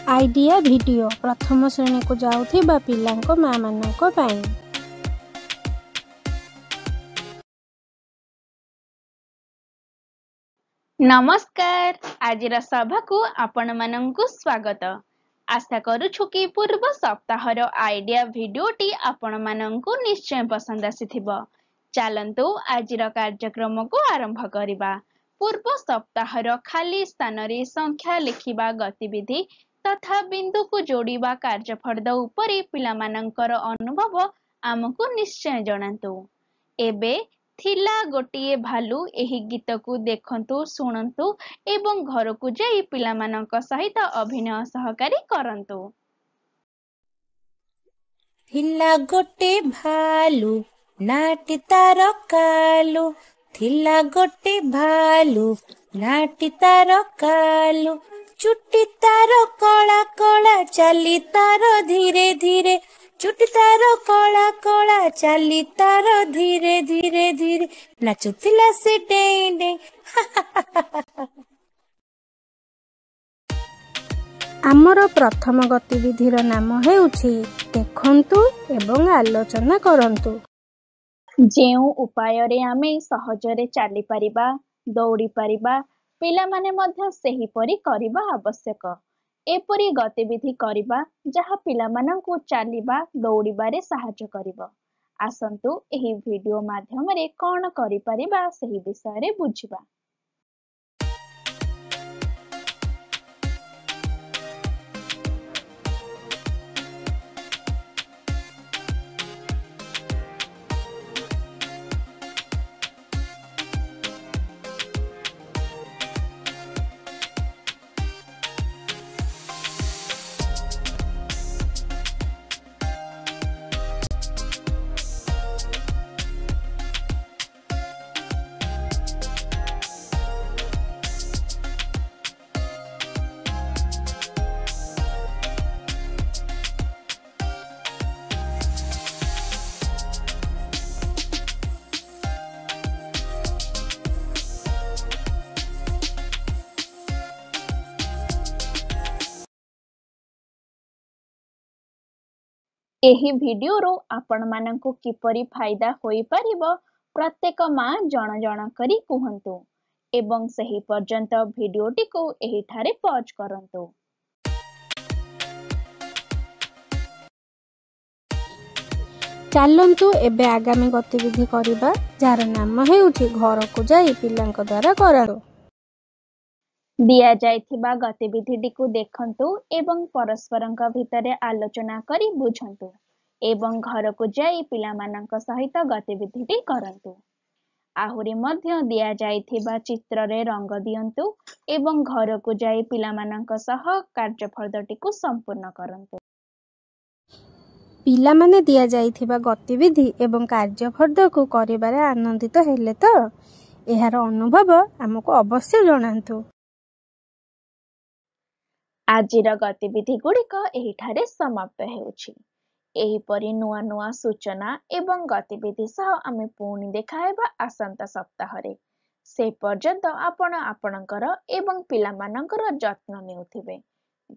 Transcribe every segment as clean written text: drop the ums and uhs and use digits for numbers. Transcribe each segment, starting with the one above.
Idea video प्रथम श्रेणी को जाउथिबा पिलांको माँ मानंको पाई। नमस्कार। आजिर सभा को आपण मानंकु स्वागत। आशा करूछु कि पूर्व सप्ताहर आइडिया भिडियोटी आपण मानंकु निश्चय पसंद आसीथिबो। चलंतु आजिर कार्यक्रम को आरंभ करिबा। पूर्व सप्ताहर खाली स्थान रे संख्या लिखिबा गतिविधि तथा बिंदु को जोड़िबा कार्यफर्द उपरे पिला मानंकर अनुभव आमको निश्चय जणांतु। एबे थिला गोटिए भालू एही गीत को देखंतु सुनंतु एवं घर को जाई पिला मानंक सहित अभिनय सहकारी करंतु। थिला गोटे भालू नाटी तार कालू, थिला गोटे भालू नाटी तार कालू, चुटी तार कला कला चाली तार धीरे धीरे, चुटी तार कला कला चाली तार धीरे धीरे धीरे, नाचुथिला से डें डें। आमर प्रथम गतिविधिर नाम हेउछि देखंतु एवं आलोचना करंतु। जेउ उपाय रे आमे सहजरे चाली परिबा, दौड़ी परिबा, पिला माने मध्य सेही परी करिबा आवश्यक। एपरी गतिविधि करिबा जहा पिला मानंकु चालिबा दौड़िबारे सहायता करिबो। आसंतु एही वीडियो माध्यम रे कोन करि परिबा सेही विषय रे बुझिबा। एही वीडियो रो आपण मानंकु किपरि फायदा होई परिबो प्रत्येक माँ जण जण करी कुहंतु एवं सही पर्यंत वीडियोटी को एही ठारे पॉज करंतु। चलंतु एबे आगामी गतिविधि करिबा जार नाम हेउछि घर को जाई पिलांक द्वारा करांतु। दिया जाइथिबा गतिविधिटी को देखंतु एवं परस्परंक भितरे आलोचना करी बुझंतु एवं घर को जाई पिला मानंक सहित गतिविधिटी करंतु। आहुरी मध्य दिया जाइथिबा चित्र रे रंग दियंतु एवं घर को जाई पिला मानंक सह कार्यफलटी को संपूर्ण करंतु। पिला माने दिया जाइथिबा गतिविधि एवं कार्यफर्द को करिबारे आनंदित हेले तो एहार अनुभव हमको अवश्य जणांतु। आजिर गतिविधि गुड़िक एहिठारे समाप्त हेउछि। एहिपरि नुआ नुआ सूचना एवं गतिविधि सह आमे पुणी देखाएबा आसंता सप्ताहरे। से पर्यंत आपण आपणकर एवं पिला मानकर जत्न नेउथिबे।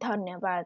धन्यवाद।